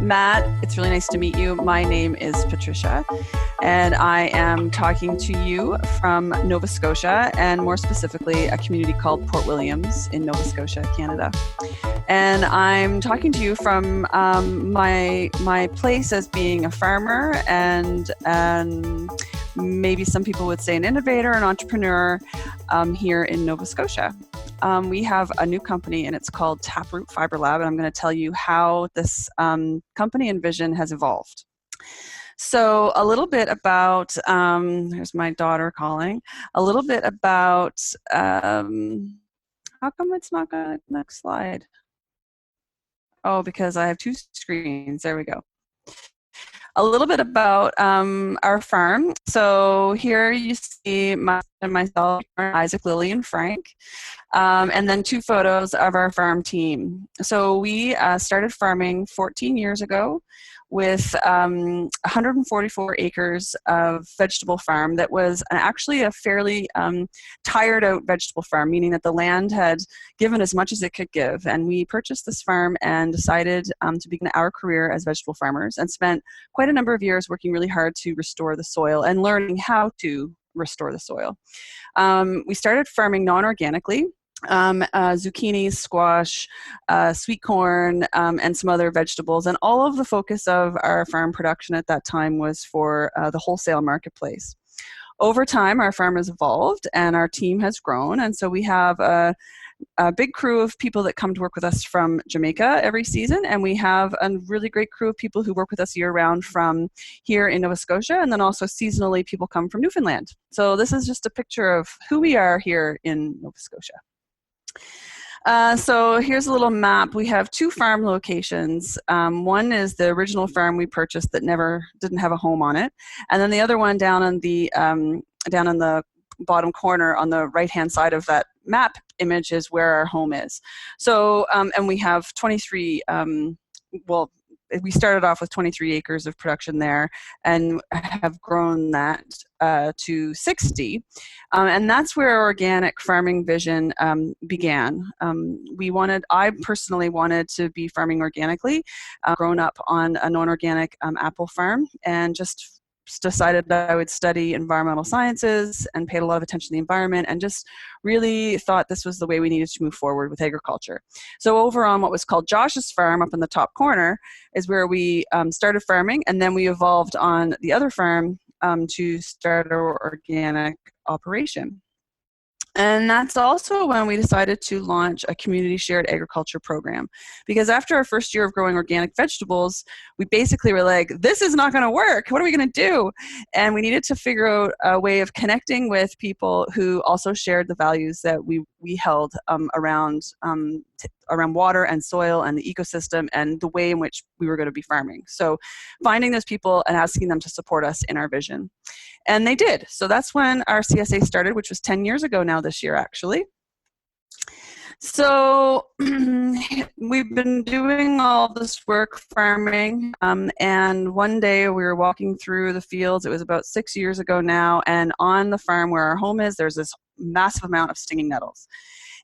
Matt, it's really nice to meet you. My name is Patricia, and I am talking to you from Nova Scotia, and more specifically, a community called Port Williams in Nova Scotia, Canada. And I'm talking to you from my place as being a farmer and maybe some people would say an innovator, an entrepreneur here in Nova Scotia. We have a new company and it's called Taproot Fibre Lab, and I'm going to tell you how this company and vision has evolved. So a little bit about, here's my daughter calling, a little bit about, how come it's not going to, next slide? Oh, because I have two screens, there we go. A little bit about our farm. So here you see myself, Isaac, Lillian, Frank, and then two photos of our farm team. So we started farming 14 years ago with 144 acres of vegetable farm that was actually a fairly tired out vegetable farm, meaning that the land had given as much as it could give. And we purchased this farm and decided to begin our career as vegetable farmers and spent quite a number of years working really hard to restore the soil and learning how to restore the soil. We started farming non-organically. Zucchini, squash, sweet corn, and some other vegetables. And all of the focus of our farm production at that time was for the wholesale marketplace. Over time, our farm has evolved and our team has grown. And so we have a big crew of people that come to work with us from Jamaica every season. And we have a really great crew of people who work with us year-round from here in Nova Scotia. And then also seasonally, people come from Newfoundland. So this is just a picture of who we are here in Nova Scotia. So here's a little map. We have two farm locations. One is the original farm we purchased that didn't have a home on it, and then the other one down in the bottom corner on the right-hand side of that map image is where our home is. So and we have 23. We started off with 23 acres of production there and have grown that to 60. And that's where our organic farming vision began. I personally wanted to be farming organically, grown up on a non-organic apple farm, and just decided that I would study environmental sciences and paid a lot of attention to the environment and just really thought this was the way we needed to move forward with agriculture. So over on what was called Josh's farm up in the top corner is where we started farming, and then we evolved on the other farm to start our organic operation. And that's also when we decided to launch a community shared agriculture program. Because after our first year of growing organic vegetables, we basically were like, this is not going to work. What are we going to do? And we needed to figure out a way of connecting with people who also shared the values that we held around water and soil and the ecosystem and the way in which we were going to be farming. So finding those people and asking them to support us in our vision. And they did. So that's when our CSA started, which was 10 years ago now this year, actually. So we've been doing all this work farming, and one day we were walking through the fields. It was about 6 years ago now, and on the farm where our home is, there's this massive amount of stinging nettles.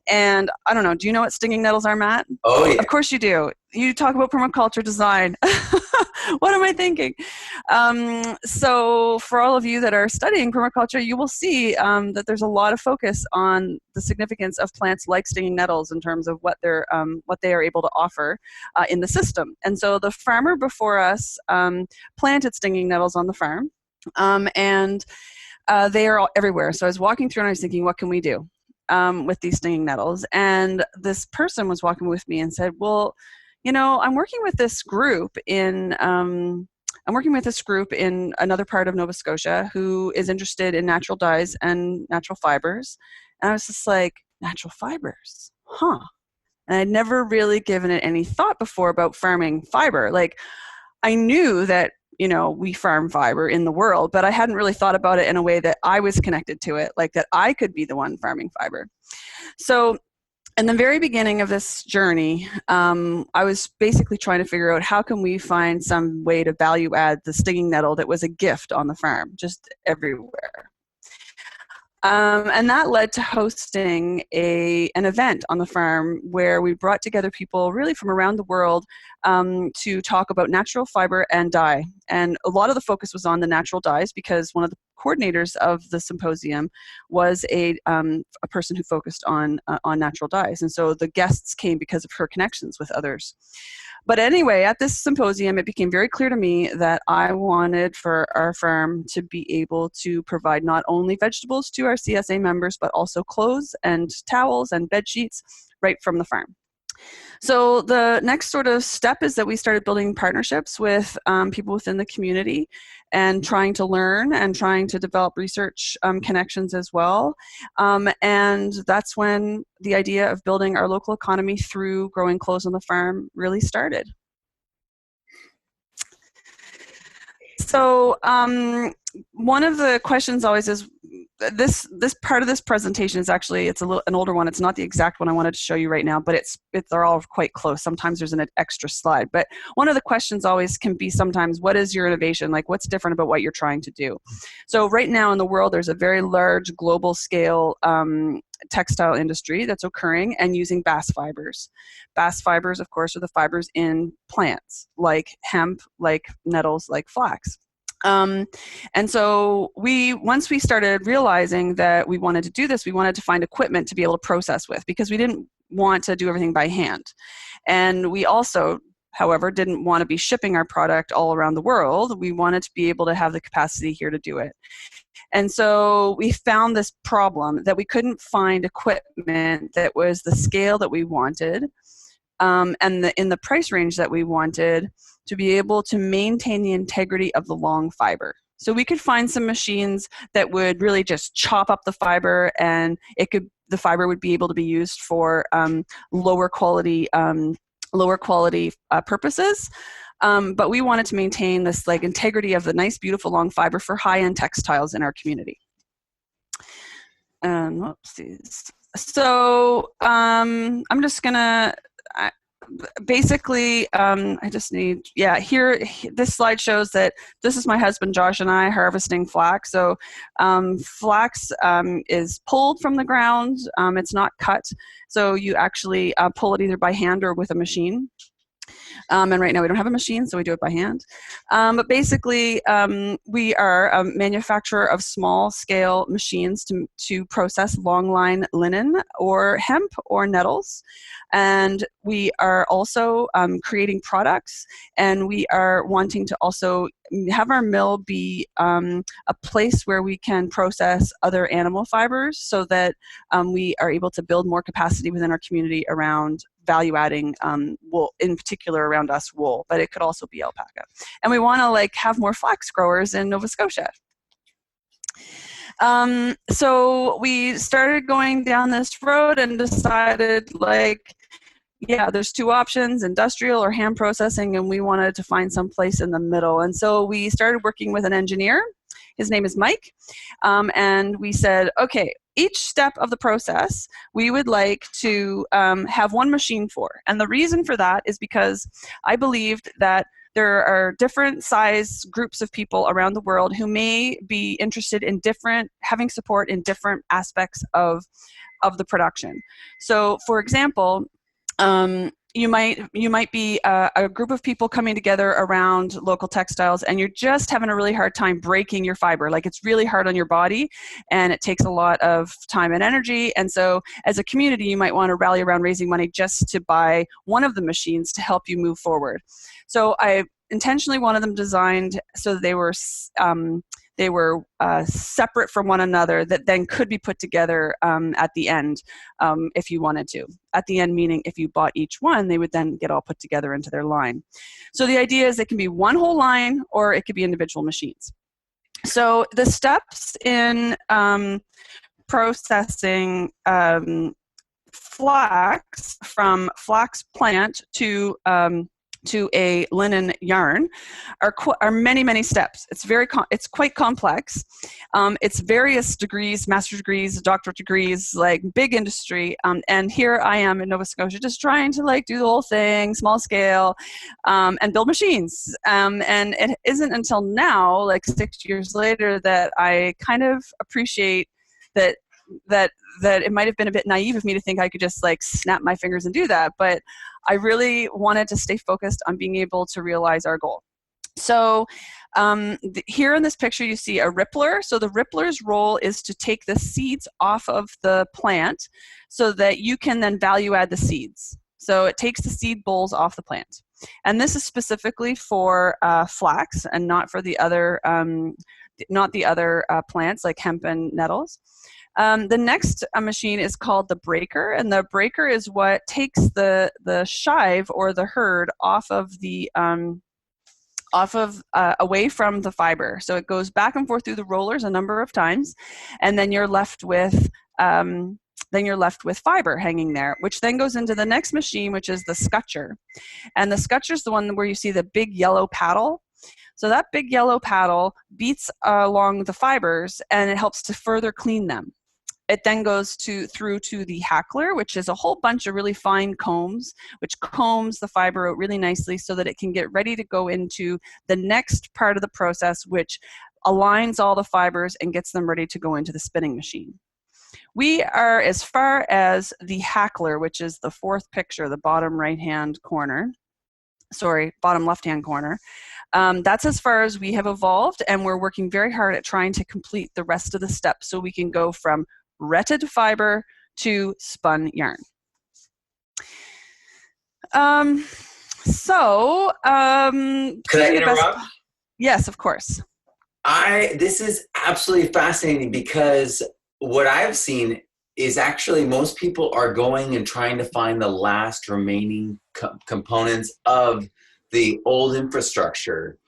And I don't know, do you know what stinging nettles are, Matt? Oh, yeah. Of course you do. You talk about permaculture design. What am I thinking? So for all of you that are studying permaculture, you will see that there's a lot of focus on the significance of plants like stinging nettles in terms of what they are able to offer in the system. And so the farmer before us planted stinging nettles on the farm, and they are all everywhere. So I was walking through and I was thinking, what can we do with these stinging nettles? And this person was walking with me and said, well, you know, I'm working with this group in another part of Nova Scotia who is interested in natural dyes and natural fibers. And I was just like, natural fibers? Huh. And I'd never really given it any thought before about farming fiber. Like, I knew that, you know, we farm fiber in the world, but I hadn't really thought about it in a way that I was connected to it, like that I could be the one farming fiber. So in the very beginning of this journey, I was basically trying to figure out how can we find some way to value add the stinging nettle that was a gift on the farm, just everywhere. And that led to hosting an event on the farm where we brought together people really from around the world to talk about natural fiber and dye. And a lot of the focus was on the natural dyes because one of the coordinators of the symposium was a person who focused on natural dyes. And so the guests came because of her connections with others. But anyway, at this symposium, it became very clear to me that I wanted for our farm to be able to provide not only vegetables to our CSA members, but also clothes and towels and bed sheets right from the farm. So the next sort of step is that we started building partnerships with people within the community and trying to learn and trying to develop research connections as well. And that's when the idea of building our local economy through growing clothes on the farm really started. So one of the questions always is, this part of this presentation is actually, it's an older one. It's not the exact one I wanted to show you right now, but they're all quite close. Sometimes there's an extra slide. But one of the questions always can be sometimes, what is your innovation? Like, what's different about what you're trying to do? So right now in the world, there's a very large global scale textile industry that's occurring and using bast fibers. Bast fibers, of course, are the fibers in plants, like hemp, like nettles, like flax. And so once we started realizing that we wanted to do this, we wanted to find equipment to be able to process with, because we didn't want to do everything by hand. And we also, however, didn't want to be shipping our product all around the world. We wanted to be able to have the capacity here to do it. And so we found this problem that we couldn't find equipment that was the scale that we wanted, and in the price range that we wanted, to be able to maintain the integrity of the long fiber. So we could find some machines that would really just chop up the fiber, and the fiber would be able to be used for lower quality purposes. But we wanted to maintain this integrity of the nice, beautiful long fiber for high-end textiles in our community. Whoopsies. So I'm just gonna. Basically, I just need, this slide shows that this is my husband Josh and I harvesting flax. So flax is pulled from the ground. It's not cut. So you actually pull it either by hand or with a machine. And right now we don't have a machine, so we do it by hand. But basically, we are a manufacturer of small-scale machines to process long-line linen or hemp or nettles. And we are also creating products, and we are wanting to also have our mill be a place where we can process other animal fibers, so that we are able to build more capacity within our community around value-adding wool, in particular around us wool, but it could also be alpaca. And we want to have more flax growers in Nova Scotia. So we started going down this road and decided there's two options, industrial or hand processing, and we wanted to find some place in the middle. And so we started working with an engineer. His name is Mike. And we said, okay, each step of the process, we would like to have one machine for. And the reason for that is because I believed that there are different size groups of people around the world who may be interested in having support in different aspects of the production. So, for example, you might be a group of people coming together around local textiles, and you're just having a really hard time breaking your fiber. It's really hard on your body, and it takes a lot of time and energy. And so as a community, you might want to rally around raising money just to buy one of the machines to help you move forward. So I intentionally wanted them designed so that they were separate from one another, that then could be put together at the end if you wanted to. At the end, meaning if you bought each one, they would then get all put together into their line. So the idea is it can be one whole line, or it could be individual machines. So the steps in processing flax from flax plant to a linen yarn are many, many steps. It's quite complex. It's various degrees, master's degrees, doctorate degrees, big industry. And here I am in Nova Scotia just trying to do the whole thing, small scale, and build machines. And it isn't until now, 6 years later, that I kind of appreciate that that it might have been a bit naive of me to think I could just like snap my fingers and do that, but I really wanted to stay focused on being able to realize our goal. So here in this picture, you see a rippler. So the rippler's role is to take the seeds off of the plant so that you can then value add the seeds. So it takes the seed bolls off the plant. And this is specifically for flax and not for the other, plants like hemp and nettles. The next machine is called the breaker, and the breaker is what takes the shive or the hurd off of the away from the fiber. So it goes back and forth through the rollers a number of times, and then you're left with fiber hanging there, which then goes into the next machine, which is the scutcher. And the scutcher is the one where you see the big yellow paddle. So that big yellow paddle beats along the fibers, and it helps to further clean them. It then goes through to the hackler, which is a whole bunch of really fine combs, which combs the fiber out really nicely so that it can get ready to go into the next part of the process, which aligns all the fibers and gets them ready to go into the spinning machine. We are as far as the hackler, which is the fourth picture, the bottom left-hand corner. That's as far as we have evolved, and we're working very hard at trying to complete the rest of the steps so we can go from retted fiber to spun yarn. Could I interrupt? Yes, of course. This is absolutely fascinating, because what I've seen is actually most people are going and trying to find the last remaining components of the old infrastructure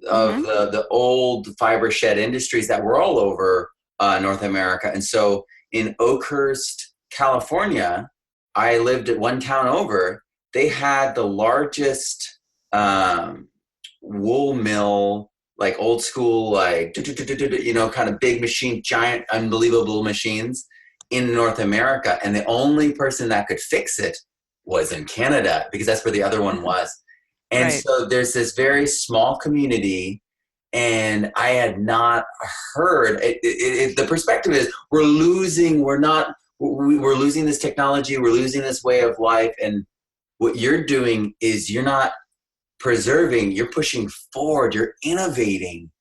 of the old fiber shed industries that were all over North America. And so in Oakhurst, California, I lived at one town over, they had the largest wool mill, like old school, like, kind of big machine, giant, unbelievable machines in North America. And the only person that could fix it was in Canada, because that's where the other one was. And so there's this very small community, and I had not heard the perspective is we're losing this technology, we're losing this way of life. And what you're doing is you're not preserving, you're pushing forward, you're innovating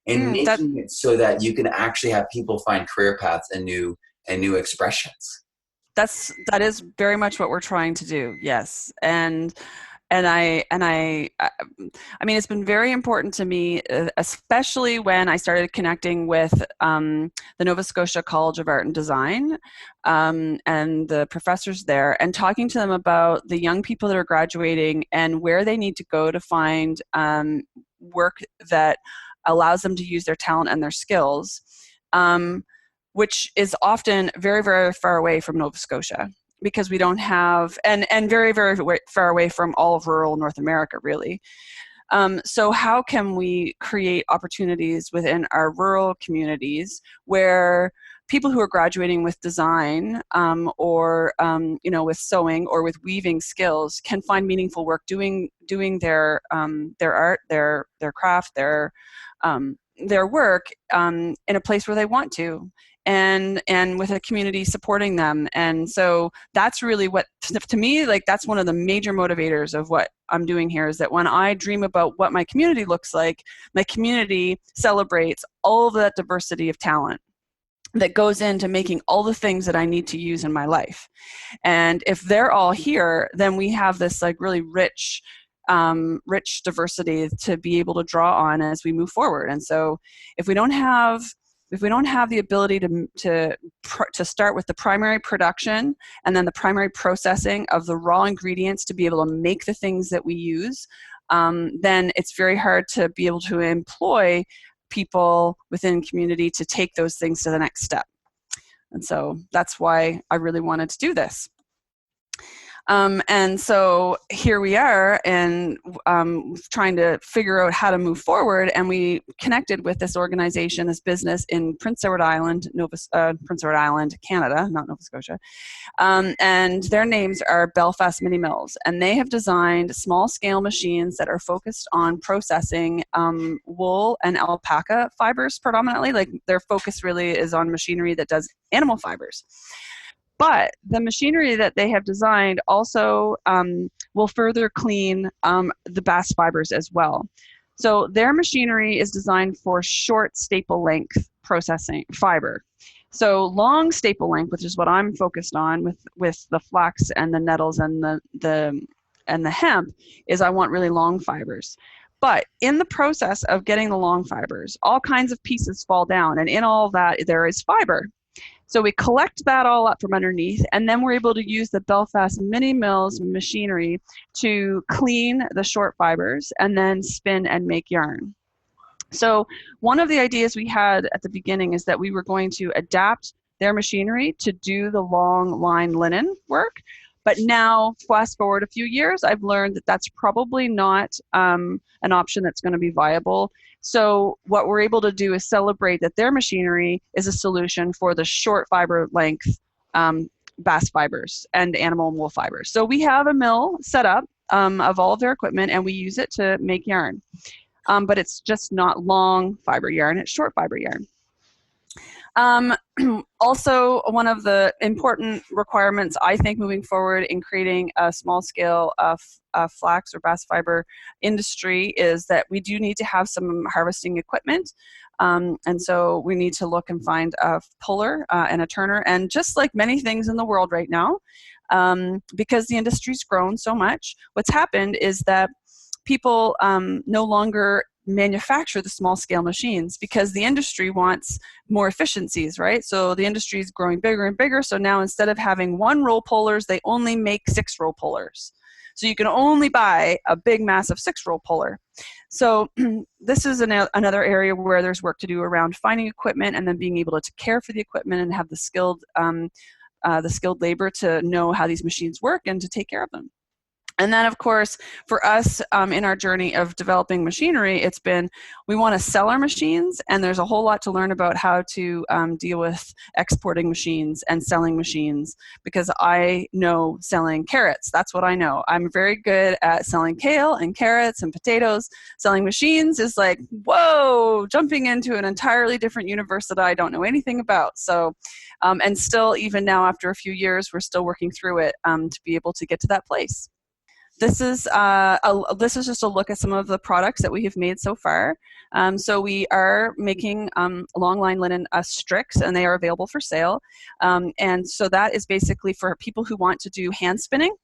and making it so that you can actually have people find career paths and new expressions. That is very much what we're trying to do. Yes. And I mean, it's been very important to me, especially when I started connecting with the Nova Scotia College of Art and Design and the professors there, and talking to them about the young people that are graduating and where they need to go to find work that allows them to use their talent and their skills, which is often very, very far away from Nova Scotia, because we don't have, and very, very far away from all of rural North America, really. So how can we create opportunities within our rural communities where people who are graduating with design or with sewing or with weaving skills can find meaningful work doing their art, their craft, their work in a place where they want to, and with a community supporting them. And so that's really what, to me, like, that's one of the major motivators of what I'm doing here, is that when I dream about what my community looks like, my community celebrates all of that diversity of talent that goes into making all the things that I need to use in my life. And if they're all here, then we have this like really rich diversity to be able to draw on as we move forward. And so if we don't have the ability to start with the primary production and then the primary processing of the raw ingredients to be able to make the things that we use, then it's very hard to be able to employ people within community to take those things to the next step. And so that's why I really wanted to do this. And so here we are, and trying to figure out how to move forward. And we connected with this organization, this business in Prince Edward Island, Canada, not Nova Scotia. And their names are Belfast Mini Mills. And they have designed small-scale machines that are focused on processing wool and alpaca fibers predominantly. Like, their focus really is on machinery that does animal fibers. But the machinery that they have designed also will further clean the bast fibers as well. So their machinery is designed for short staple length processing fiber. So long staple length, which is what I'm focused on with the flax and the nettles and the hemp, is I want really long fibers. But in the process of getting the long fibers, all kinds of pieces fall down, and in all that there is fiber. So we collect that all up from underneath, and then we're able to use the Belfast Mini Mills machinery to clean the short fibers and then spin and make yarn. So one of the ideas we had at the beginning is that we were going to adapt their machinery to do the long line linen work. But now, fast forward a few years, I've learned that that's probably not an option that's going to be viable. So what we're able to do is celebrate that their machinery is a solution for the short fiber length bast fibers and animal and wool fibers. So we have a mill set up of all of their equipment, and we use it to make yarn. But it's just not long fiber yarn, it's short fiber yarn. Also, one of the important requirements, I think, moving forward in creating a small scale flax or bast fiber industry is that we do need to have some harvesting equipment. And so we need to look and find a puller and a turner. And just like many things in the world right now, because the industry's grown so much, what's happened is that people no longer manufacture the small scale machines because the industry wants more efficiencies, right? So the industry is growing bigger and bigger. So now instead of having 1 roll pullers, they only make 6 roll pullers. So you can only buy a big, massive 6 roll puller. So this is another area where there's work to do around finding equipment and then being able to care for the equipment and have the skilled labor to know how these machines work and to take care of them. And then, of course, for us in our journey of developing machinery, it's been, we want to sell our machines, and there's a whole lot to learn about how to deal with exporting machines and selling machines, because I know selling carrots. That's what I know. I'm very good at selling kale and carrots and potatoes. Selling machines is like, whoa, jumping into an entirely different universe that I don't know anything about. So, and still, even now after a few years, we're still working through it to be able to get to that place. This is just a look at some of the products that we have made so far. So we are making long line linen stricks, and they are available for sale. And so that is basically for people who want to do hand spinning.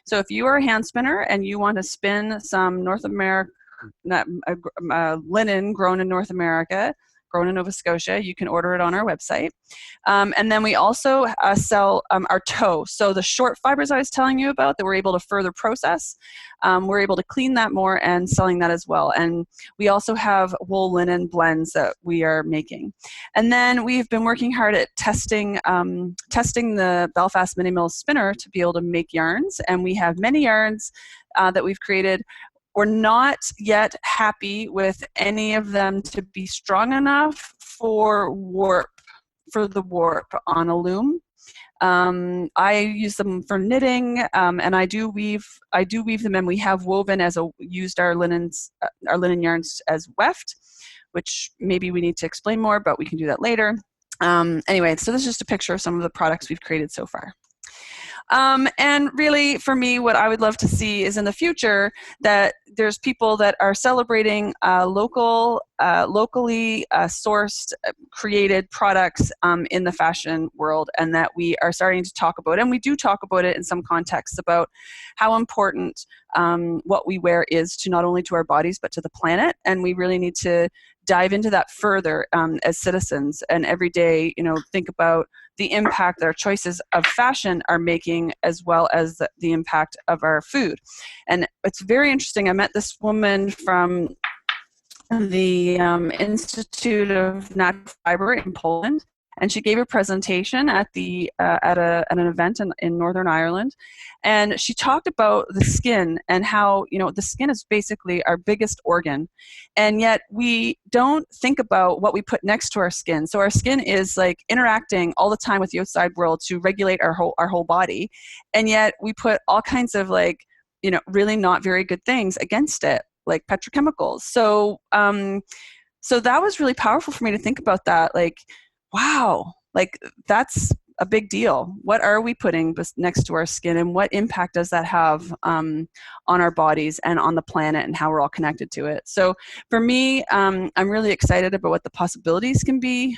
So if you are a hand spinner and you want to spin some North America linen grown in North America, grown in Nova Scotia, you can order it on our website. And then we also sell our tow. So the short fibers I was telling you about that we're able to further process, we're able to clean that more and selling that as well. And we also have wool linen blends that we are making. And then we've been working hard at testing the Belfast Mini Mills spinner to be able to make yarns. And we have many yarns that we've created. We're not yet happy with any of them to be strong enough for the warp on a loom. I use them for knitting, and I do weave them, and we have woven used our linen yarns as weft, which maybe we need to explain more, but we can do that later. Anyway, so this is just a picture of some of the products we've created so far. And really, for me, what I would love to see is in the future that there's people that are celebrating locally sourced, created products in the fashion world, and that we are starting to talk about, and we do talk about it in some contexts, about how important what we wear is to not only to our bodies but to the planet, and we really need to dive into that further as citizens, and every day, think about the impact that our choices of fashion are making, as well as the impact of our food. And it's very interesting. I met this woman from the Institute of Natural Fiber in Poland, and she gave a presentation at an event in Northern Ireland, and she talked about the skin and how, you know, the skin is basically our biggest organ, and yet we don't think about what we put next to our skin. So our skin is like interacting all the time with the outside world to regulate our whole body, and yet we put all kinds of, like, you know, really not very good things against it, like petrochemicals. So so that was really powerful for me to think about that. Like, wow, like that's a big deal. What are we putting next to our skin, and what impact does that have on our bodies and on the planet, and how we're all connected to it? So for me, I'm really excited about what the possibilities can be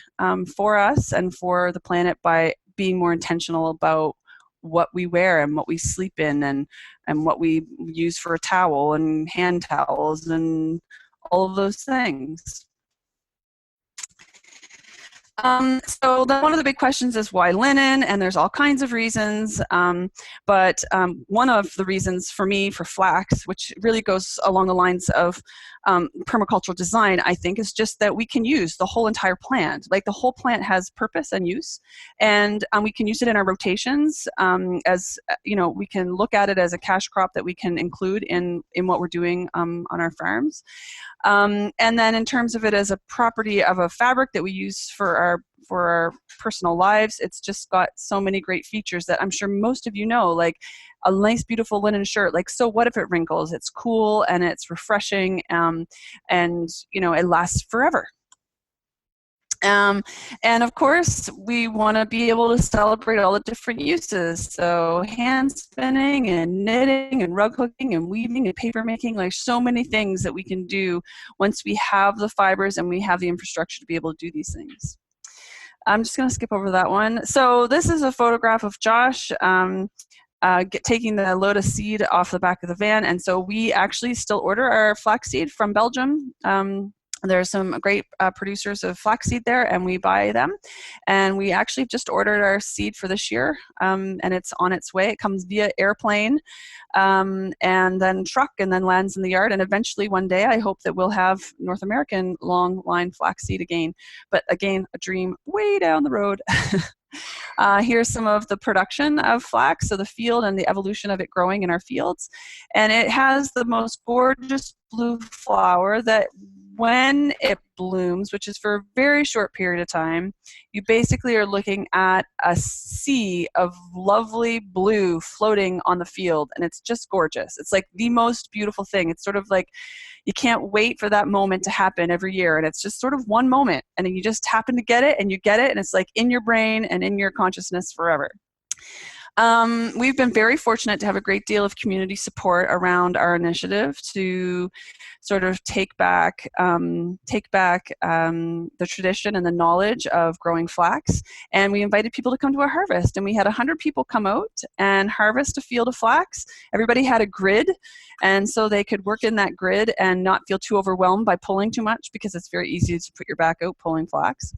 for us and for the planet by being more intentional about what we wear and what we sleep in, and what we use for a towel and hand towels and all of those things. So then one of the big questions is why linen, and there's all kinds of reasons, but one of the reasons for me for flax, which really goes along the lines of permacultural design, I think, is just that we can use the whole entire plant. Like, the whole plant has purpose and use, and we can use it in our rotations, as you know, we can look at it as a cash crop that we can include in what we're doing on our farms. And then in terms of it as a property of a fabric that we use for our personal lives, it's just got so many great features that I'm sure most of you know, like a nice, beautiful linen shirt. Like, so what if it wrinkles? It's cool and it's refreshing, and, you know, it lasts forever. And of course, we want to be able to celebrate all the different uses. So hand spinning and knitting and rug hooking and weaving and paper making, like so many things that we can do once we have the fibers and we have the infrastructure to be able to do these things. I'm just going to skip over that one. So this is a photograph of Josh taking the Lotus seed off the back of the van. And so we actually still order our flaxseed from Belgium. There are some great producers of flaxseed there, and we buy them. And we actually just ordered our seed for this year, and it's on its way. It comes via airplane, and then truck, and then lands in the yard. And eventually one day I hope that we'll have North American long line flaxseed again. But again, a dream way down the road. Here's some of the production of flax, so the field and the evolution of it growing in our fields. And it has the most gorgeous blue flower that, when it blooms, which is for a very short period of time, you basically are looking at a sea of lovely blue floating on the field, and it's just gorgeous. It's like the most beautiful thing. It's sort of like you can't wait for that moment to happen every year, and it's just sort of one moment, and then you just happen to get it, and you get it, and it's like in your brain and in your consciousness forever. We've been very fortunate to have a great deal of community support around our initiative to sort of take back the tradition and the knowledge of growing flax. And we invited people to come to a harvest, and we had 100 people come out and harvest a field of flax. Everybody had a grid, and so they could work in that grid and not feel too overwhelmed by pulling too much, because it's very easy to put your back out pulling flax.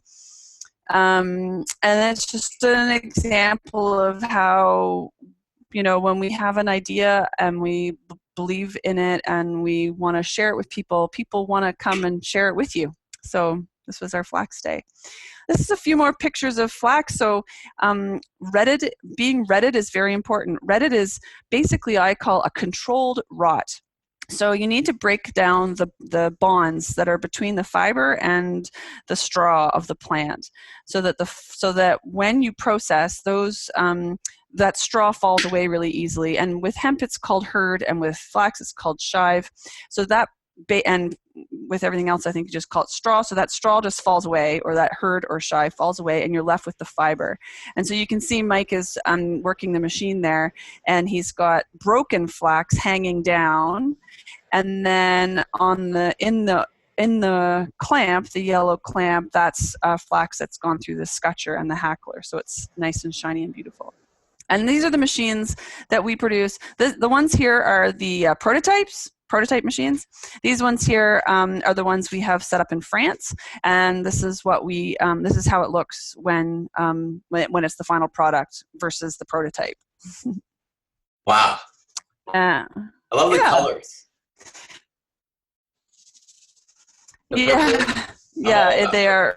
And it's just an example of how, you know, when we have an idea and we believe in it and we want to share it with people, people want to come and share it with you. So this was our Flax Day. This is a few more pictures of flax. So being retted is very important. Retted is basically, I call, a controlled rot. So you need to break down the bonds that are between the fiber and the straw of the plant, so that when you process those, that straw falls away really easily. And with hemp, it's called hurd, and with flax, it's called shive. So that, and with everything else, I think you just call it straw. So that straw just falls away, or that hurd or shive falls away, and you're left with the fiber. And so you can see Mike is working the machine there, and he's got broken flax hanging down. And then in the clamp, the yellow clamp, that's flax that's gone through the scutcher and the hackler. So it's nice and shiny and beautiful. And these are the machines that we produce. The ones here are the prototype machines. These ones here are the ones we have set up in France, and this is what this is how it looks when it's the final product versus the prototype. Wow. I love the colors. Yeah. Yeah,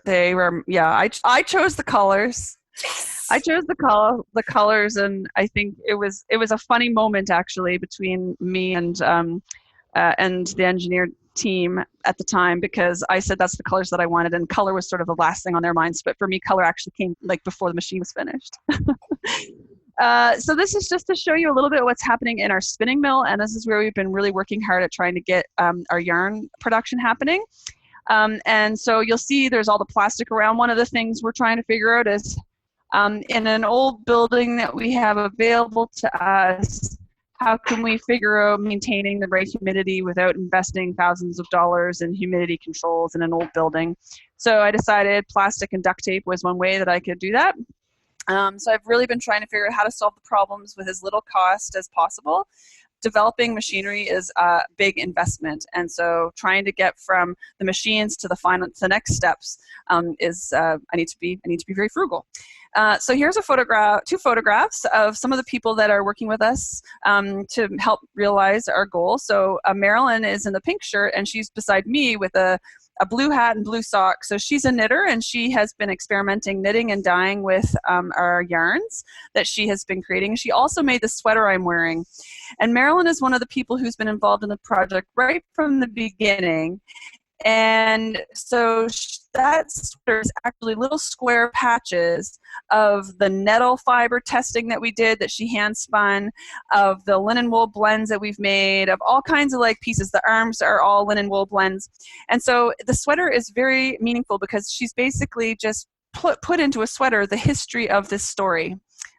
they were, yeah, I chose the colors. I chose the colors, and I think it was a funny moment actually between me and the engineer team at the time, because I said that's the colors that I wanted, and color was sort of the last thing on their minds. But for me, color actually came like before the machine was finished. So this is just to show you a little bit of what's happening in our spinning mill, and this is where we've been really working hard at trying to get our yarn production happening. And so you'll see there's all the plastic around. One of the things we're trying to figure out is in an old building that we have available to us, how can we figure out maintaining the right humidity without investing thousands of dollars in humidity controls in an old building? So I decided plastic and duct tape was one way that I could do that. So I've really been trying to figure out how to solve the problems with as little cost as possible. Developing machinery is a big investment, and so trying to get from the machines to the next steps is I need to be very frugal. So here's two photographs of some of the people that are working with us to help realize our goal. So Marilyn is in the pink shirt, and she's beside me with a blue hat and blue socks. So she's a knitter, and she has been experimenting knitting and dyeing with our yarns that she has been creating. She also made the sweater I'm wearing. And Marilyn is one of the people who's been involved in the project right from the beginning. And so that sweater is actually little square patches of the nettle fiber testing that we did that she hand spun, of the linen wool blends that we've made, of all kinds of like pieces. The arms are all linen wool blends. And so the sweater is very meaningful because she's basically just put into a sweater the history of this story.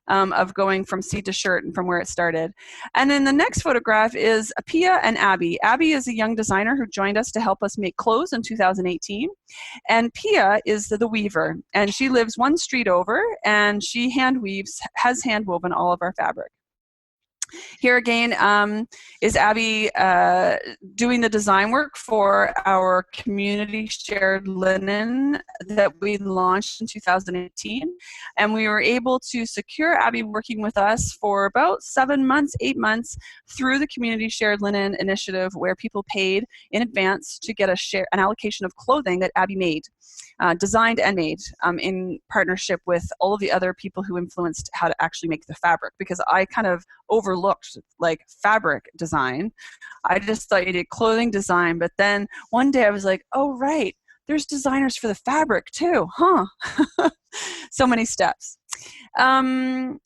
Of going from seed to shirt and from where it started. And then the next photograph is Pia and Abby. Abby is a young designer who joined us to help us make clothes in 2018. And Pia is the weaver, and she lives one street over, and she has hand woven all of our fabric. Here again is Abby doing the design work for our community shared linen that we launched in 2018. And we were able to secure Abby working with us for about 8 months through the community shared linen initiative, where people paid in advance to get an allocation of clothing that Abby made. Designed and made in partnership with all of the other people who influenced how to actually make the fabric, because I kind of overlooked like fabric design. I just thought you did clothing design, but then one day I was like, oh right, there's designers for the fabric too, huh? So many steps. And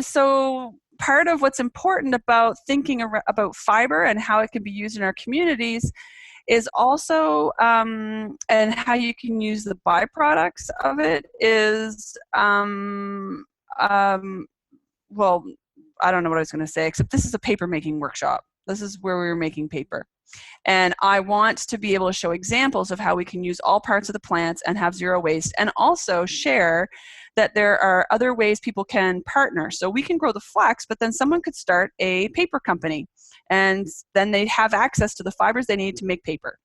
so part of what's important about thinking about fiber and how it can be used in our communities is also, and how you can use the byproducts of it is, well, I don't know what I was going to say, except this is a paper making workshop. This is where we were making paper. And I want to be able to show examples of how we can use all parts of the plants and have zero waste, and also share that there are other ways people can partner. So we can grow the flax, but then someone could start a paper company, and then they have access to the fibers they need to make paper.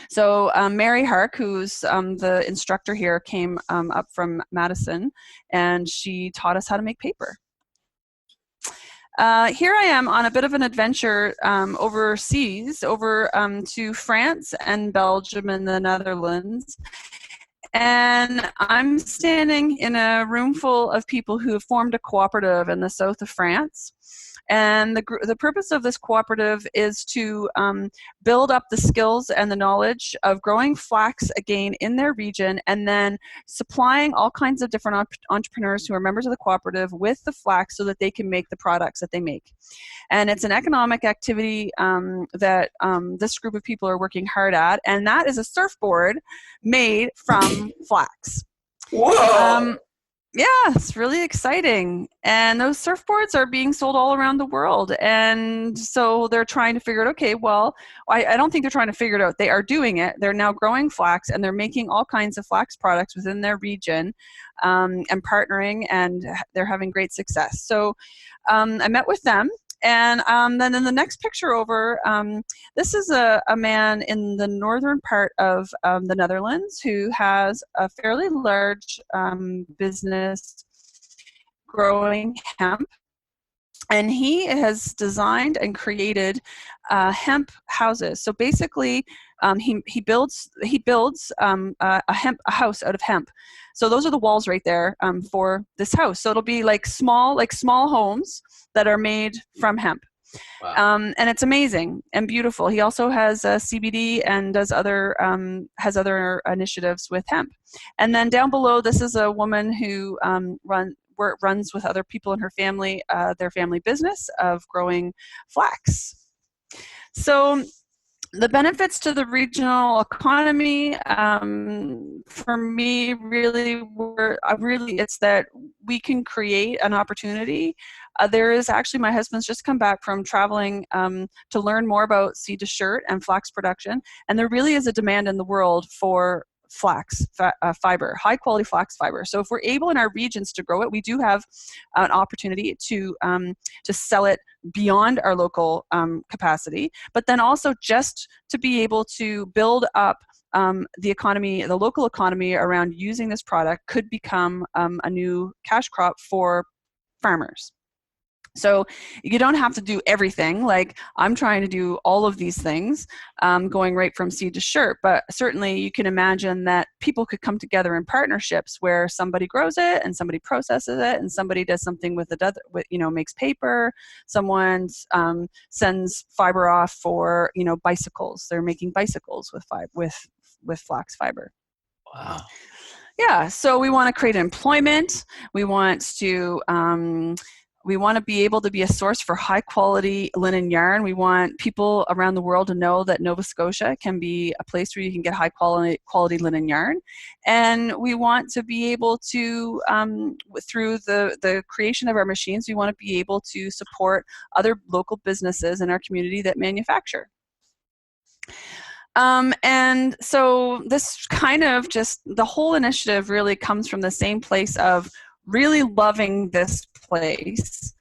So Mary Hark, who's the instructor here, came up from Madison, and she taught us how to make paper. Here I am on a bit of an adventure overseas, over to France and Belgium and the Netherlands. And I'm standing in a room full of people who have formed a cooperative in the south of France. And the purpose of this cooperative is to build up the skills and the knowledge of growing flax again in their region, and then supplying all kinds of different entrepreneurs who are members of the cooperative with the flax so that they can make the products that they make. And it's an economic activity that this group of people are working hard at, and that is a surfboard made from flax. Whoa! Yeah, it's really exciting. And those surfboards are being sold all around the world. And so they're trying to figure out, okay, well, I don't think they're trying to figure it out. They are doing it. They're now growing flax, and they're making all kinds of flax products within their region and partnering, and they're having great success. So I met with them. And then in the next picture over, this is a man in the northern part of the Netherlands who has a fairly large business growing hemp. And he has designed and created hemp houses. So basically, he builds a house out of hemp. So those are the walls right there for this house. So it'll be like small homes that are made from hemp. Wow. And it's amazing and beautiful. He also has CBD and does has other initiatives with hemp. And then down below, this is a woman who runs with other people in her family, their family business of growing flax. So the benefits to the regional economy, for me, it's that we can create an opportunity. There is actually, my husband's just come back from traveling to learn more about seed to shirt and flax production, and there really is a demand in the world for flax fiber, high quality flax fiber. So if we're able in our regions to grow it, we do have an opportunity to sell it beyond our local capacity, but then also just to be able to build up the economy, the local economy around using this product could become a new cash crop for farmers. So you don't have to do everything. Like I'm trying to do all of these things, going right from seed to shirt. But certainly you can imagine that people could come together in partnerships where somebody grows it and somebody processes it and somebody does something with makes paper. Someone sends fiber off for, bicycles. They're making bicycles with flax fiber. Wow. Yeah. So we want to create employment. We want to be able to be a source for high quality linen yarn. We want people around the world to know that Nova Scotia can be a place where you can get high quality linen yarn. And we want to be able to, through the creation of our machines, we want to be able to support other local businesses in our community that manufacture. And so this kind of just, the whole initiative really comes from the same place of really loving this place,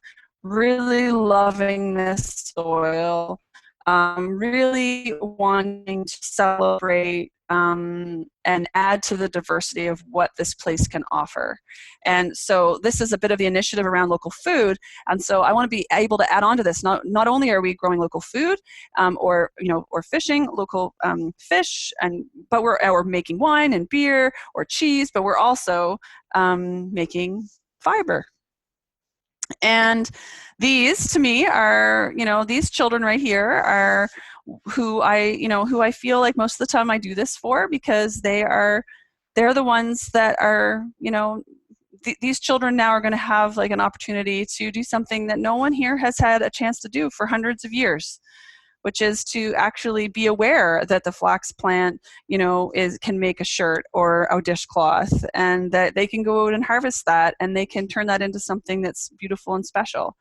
really loving this soil, really wanting to celebrate and add to the diversity of what this place can offer. And so this is a bit of the initiative around local food. And so I want to be able to add on to this. Not only are we growing local food or fishing local fish, but we're making wine and beer or cheese, but we're also making fiber. And these, to me, are, these children right here are who I feel like most of the time I do this for, because they're the ones that are, these children now are going to have like an opportunity to do something that no one here has had a chance to do for hundreds of years, which is to actually be aware that the flax plant, can make a shirt or a dishcloth, and that they can go out and harvest that, and they can turn that into something that's beautiful and special.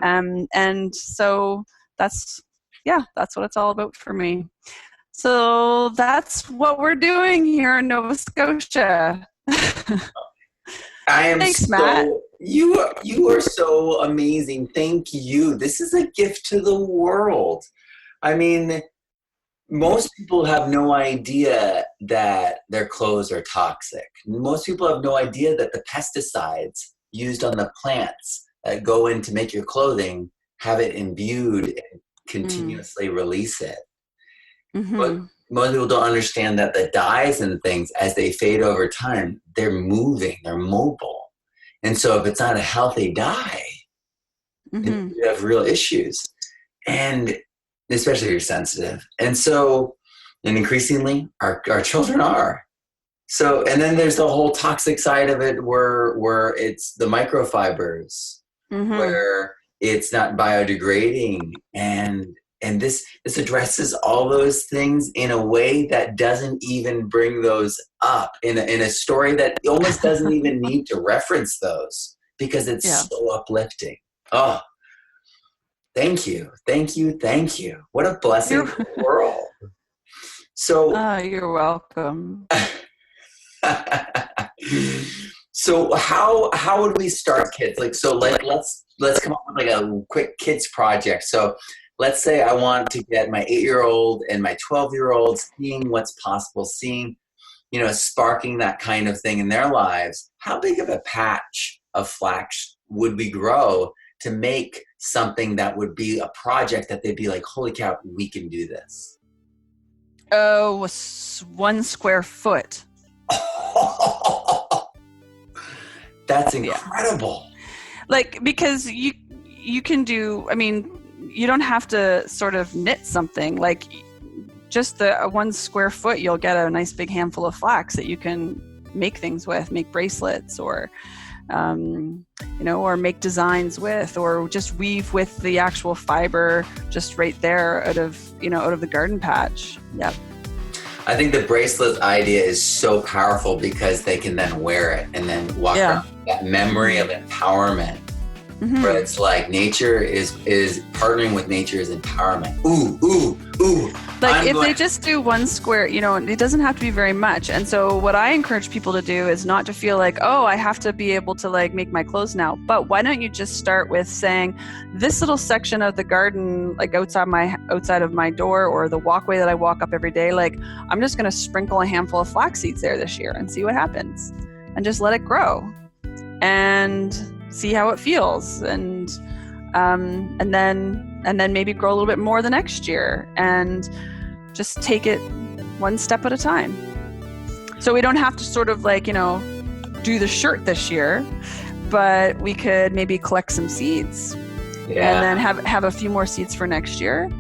And so that's what it's all about for me. So that's what we're doing here in Nova Scotia. I am. Thanks, Matt. You are so amazing. Thank you. This is a gift to the world. I mean, most people have no idea that their clothes are toxic. Most people have no idea that the pesticides used on the plants that go in to make your clothing have it imbued and continuously release it. Mm-hmm. But most people don't understand that the dyes and things, as they fade over time, they're moving, they're mobile. And so if it's not a healthy dye, you have real issues. And especially if you're sensitive. And so, and increasingly, our children are. So, and then there's the whole toxic side of it where it's the microfibers, where it's not biodegrading. And this addresses all those things in a way that doesn't even bring those up in a story that almost doesn't even need to reference those, because it's so uplifting. Oh, thank you. Thank you. Thank you. What a blessing for the world. So you're welcome. So how would we start kids? Let's come up with like a quick kids project. So let's say I want to get my 8-year-old and my 12-year-old seeing what's possible, seeing, sparking that kind of thing in their lives. How big of a patch of flax would we grow to make something that would be a project that they'd be like, holy cow, we can do this? Oh, 1 square foot. That's incredible. Like, because you can do, I mean, you don't have to sort of knit something. Like, just the 1 square foot, you'll get a nice big handful of flax that you can make things with, make bracelets, or or make designs with, or just weave with the actual fiber just right there out of the garden patch. Yep. I think the bracelet idea is so powerful because they can then wear it and then walk around. That memory of empowerment, where it's like nature is partnering with nature is empowerment. Ooh. Like, if they just do 1 square, it doesn't have to be very much. And so what I encourage people to do is not to feel like, oh, I have to be able to like make my clothes now. But why don't you just start with saying, this little section of the garden, like outside of my door, or the walkway that I walk up every day, like, I'm just going to sprinkle a handful of flax seeds there this year and see what happens, and just let it grow and see how it feels. And then maybe grow a little bit more the next year, and just take it 1 step at a time. So we don't have to sort of like, do the shirt this year, but we could maybe collect some seeds and then have a few more seeds for next year,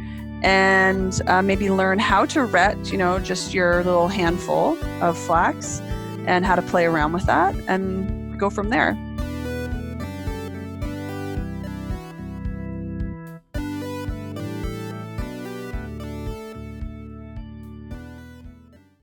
and maybe learn how to ret, just your little handful of flax and how to play around with that and go from there.